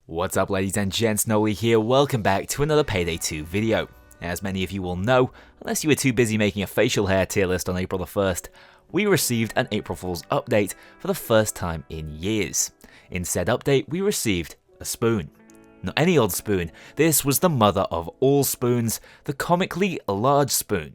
What's up, ladies and gents, Kknowley here, welcome back to another Payday 2 video. As many of you will know, unless you were too busy making a facial hair tier list on April the 1st, we received an April Fool's update for the first time in years. In said update, we received a spoon. Not any old spoon, this was the mother of all spoons, the Comically large spoon.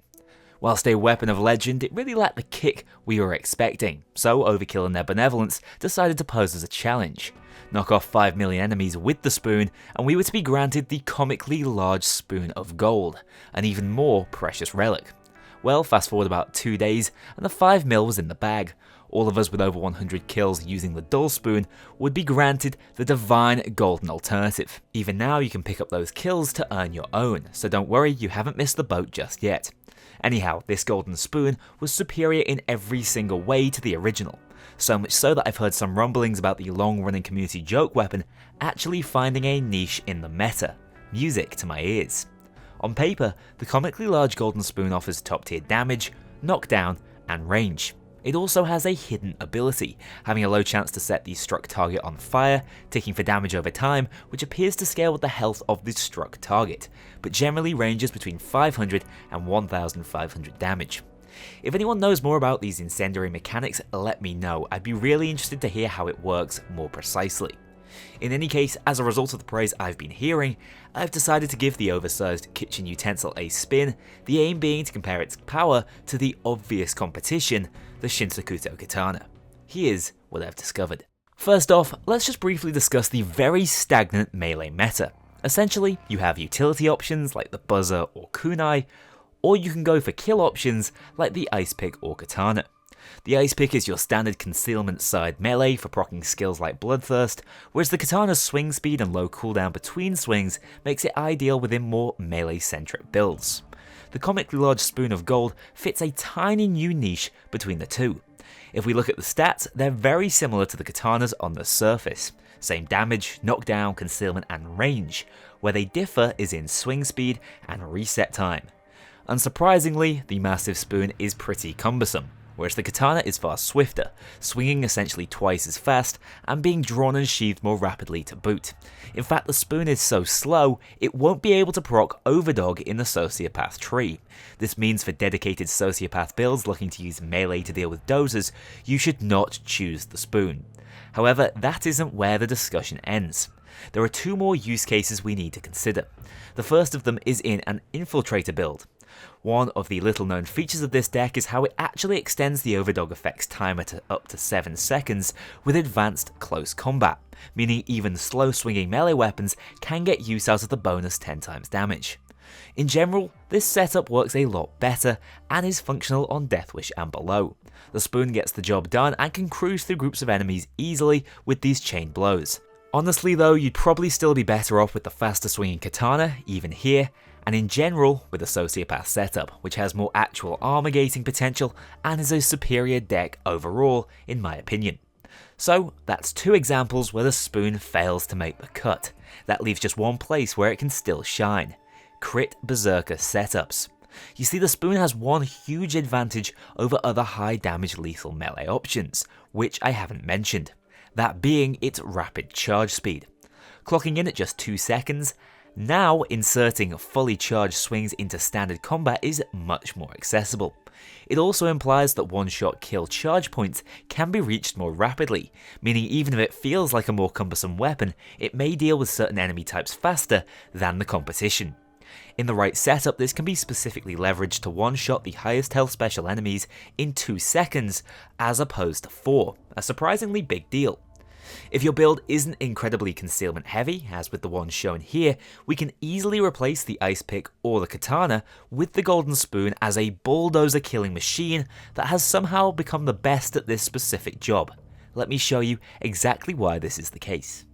Whilst a weapon of legend, it really lacked the kick we were expecting, so Overkill and their benevolence decided to pose as a challenge. Knock off 5 million enemies with the spoon, and we were to be granted the Comically large spoon of gold, an even more precious relic. Well, fast forward about 2 days, and the 5 mil was in the bag. All of us with over 100 kills using the dull spoon would be granted the divine golden alternative. Even now you can pick up those kills to earn your own, so don't worry, you haven't missed the boat just yet. Anyhow, this golden spoon was superior in every single way to the original. So much so that I've heard some rumblings about the long-running community joke weapon actually finding a niche in the meta. Music to my ears. On paper, the Comically large golden spoon offers top-tier damage, knockdown, and range. It also has a hidden ability, having a low chance to set the struck target on fire, ticking for damage over time, which appears to scale with the health of the struck target, but generally ranges between 500 and 1500 damage. If anyone knows more about these incendiary mechanics, let me know. I'd be really interested to hear how it works more precisely. In any case, as a result of the praise I've been hearing, I've decided to give the oversized kitchen utensil a spin, the aim being to compare its power to the obvious competition, the Shinsakuto Katana. Here's what I've discovered. First off, let's just briefly discuss the very stagnant melee meta. Essentially, you have utility options like the buzzer or kunai, or you can go for kill options like the ice pick or katana. The ice pick is your standard concealment side melee for proccing skills like bloodthirst, whereas the katana's swing speed and low cooldown between swings makes it ideal within more melee-centric builds. The Comically large spoon of gold fits a tiny new niche between the two. If we look at the stats, they're very similar to the katanas on the surface. Same damage, knockdown, concealment, and range. Where they differ is in swing speed and reset time. Unsurprisingly, the massive spoon is pretty cumbersome, whereas the katana is far swifter, swinging essentially twice as fast and being drawn and sheathed more rapidly to boot. In fact, the spoon is so slow, it won't be able to proc Overdog in the Sociopath tree. This means for dedicated Sociopath builds looking to use melee to deal with dozers, you should not choose the spoon. However, that isn't where the discussion ends. There are two more use cases we need to consider. The first of them is in an Infiltrator build. One of the little known features of this deck is how it actually extends the Overdog effect's timer to up to 7 seconds with advanced close combat, meaning even slow swinging melee weapons can get use out of the bonus 10 times damage. In general, this setup works a lot better and is functional on Deathwish and below. The spoon gets the job done and can cruise through groups of enemies easily with these chain blows. Honestly though, you'd probably still be better off with the faster swinging katana, even here, and in general with a Sociopath setup, which has more actual armor gating potential and is a superior deck overall, in my opinion. So that's two examples where the spoon fails to make the cut. That leaves just one place where it can still shine. Crit Berserker setups. You see, the spoon has one huge advantage over other high damage lethal melee options, which I haven't mentioned. That being its rapid charge speed. Clocking in at just 2 seconds, now inserting fully charged swings into standard combat is much more accessible. It also implies that one-shot kill charge points can be reached more rapidly, meaning even if it feels like a more cumbersome weapon, it may deal with certain enemy types faster than the competition. In the right setup, this can be specifically leveraged to one-shot the highest health special enemies in 2 seconds as opposed to 4, a surprisingly big deal. If your build isn't incredibly concealment heavy, as with the one shown here, we can easily replace the ice pick or the katana with the golden spoon as a bulldozer killing machine that has somehow become the best at this specific job. Let me show you exactly why this is the case.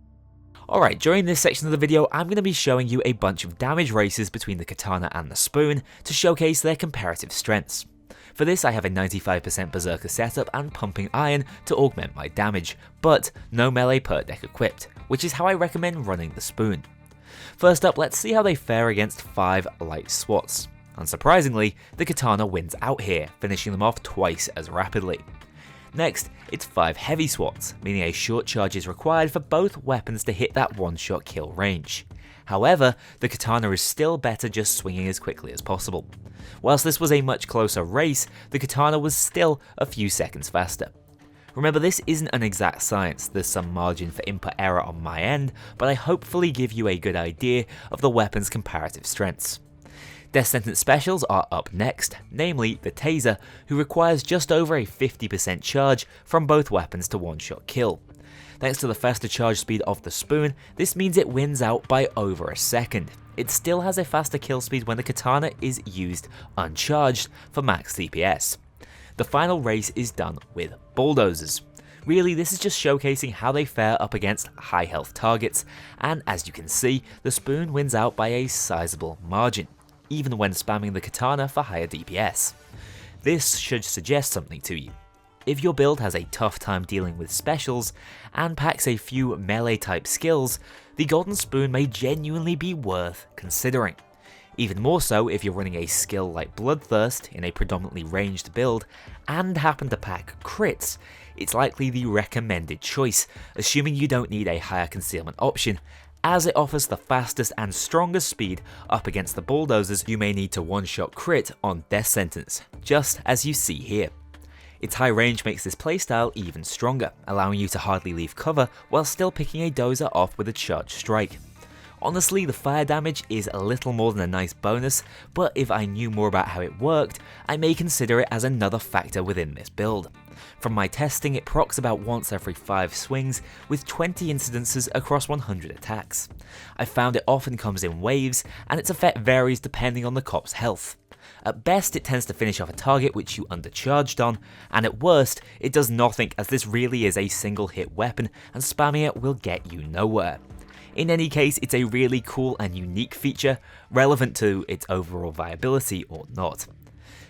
Alright, during this section of the video, I'm going to be showing you a bunch of damage races between the katana and the spoon to showcase their comparative strengths. For this, I have a 95% Berserker setup and Pumping Iron to augment my damage, but no melee perk deck equipped, which is how I recommend running the spoon. First up, let's see how they fare against 5 light swats. Unsurprisingly, the katana wins out here, finishing them off twice as rapidly. Next, it's 5 heavy swats, meaning a short charge is required for both weapons to hit that one-shot kill range. However, the Katana is still better just swinging as quickly as possible. Whilst this was a much closer race, the Katana was still a few seconds faster. Remember, this isn't an exact science, there's some margin for input error on my end, but I hopefully give you a good idea of the weapon's comparative strengths. Death Sentence specials are up next, namely the Taser, who requires just over a 50% charge from both weapons to one-shot kill. Thanks to the faster charge speed of the Spoon, this means it wins out by over a second. It still has a faster kill speed when the Katana is used uncharged for max DPS. The final race is done with bulldozers. Really, this is just showcasing how they fare up against high health targets, and as you can see, the Spoon wins out by a sizable margin, even when spamming the Katana for higher DPS. This should suggest something to you. If your build has a tough time dealing with specials, and packs a few melee type skills, the Golden Spoon may genuinely be worth considering. Even more so if you're running a skill like Bloodthirst in a predominantly ranged build, and happen to pack crits, it's likely the recommended choice, assuming you don't need a higher concealment option, as it offers the fastest and strongest speed up against the bulldozers you may need to one-shot crit on Death Sentence, just as you see here. Its high range makes this playstyle even stronger, allowing you to hardly leave cover while still picking a dozer off with a charged strike. Honestly, the fire damage is a little more than a nice bonus, but if I knew more about how it worked, I may consider it as another factor within this build. From my testing, it procs about once every 5 swings, with 20 incidences across 100 attacks. I found it often comes in waves, and its effect varies depending on the cop's health. At best, it tends to finish off a target which you undercharged on, and at worst, it does nothing as this really is a single hit weapon and spamming it will get you nowhere. In any case, it's a really cool and unique feature, relevant to its overall viability or not.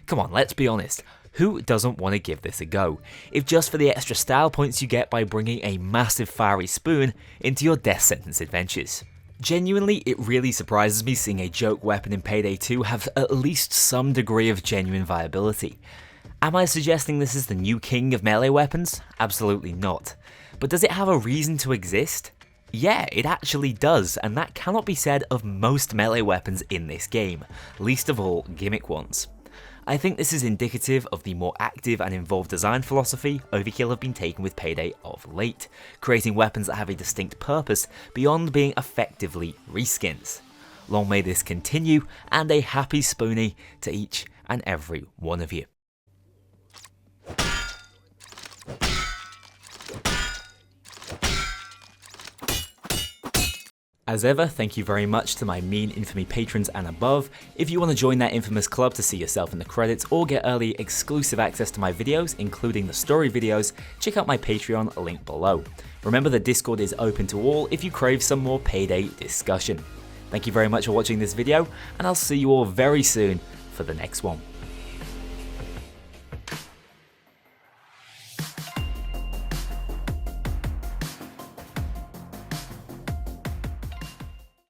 Come on, let's be honest, who doesn't want to give this a go, if just for the extra style points you get by bringing a massive fiery spoon into your Death Sentence adventures? Genuinely, it really surprises me seeing a joke weapon in Payday 2 have at least some degree of genuine viability. Am I suggesting this is the new king of melee weapons? Absolutely not. But does it have a reason to exist? Yeah, it actually does, and that cannot be said of most melee weapons in this game, least of all gimmick ones. I think this is indicative of the more active and involved design philosophy Overkill have been taking with Payday of late, creating weapons that have a distinct purpose beyond being effectively reskins. Long may this continue, and a happy spoonie to each and every one of you. As ever, thank you very much to my mean infamy patrons and above. If you want to join that infamous club to see yourself in the credits or get early exclusive access to my videos, including the story videos, check out my Patreon link below. Remember that Discord is open to all if you crave some more Payday discussion. Thank you very much for watching this video, and I'll see you all very soon for the next one.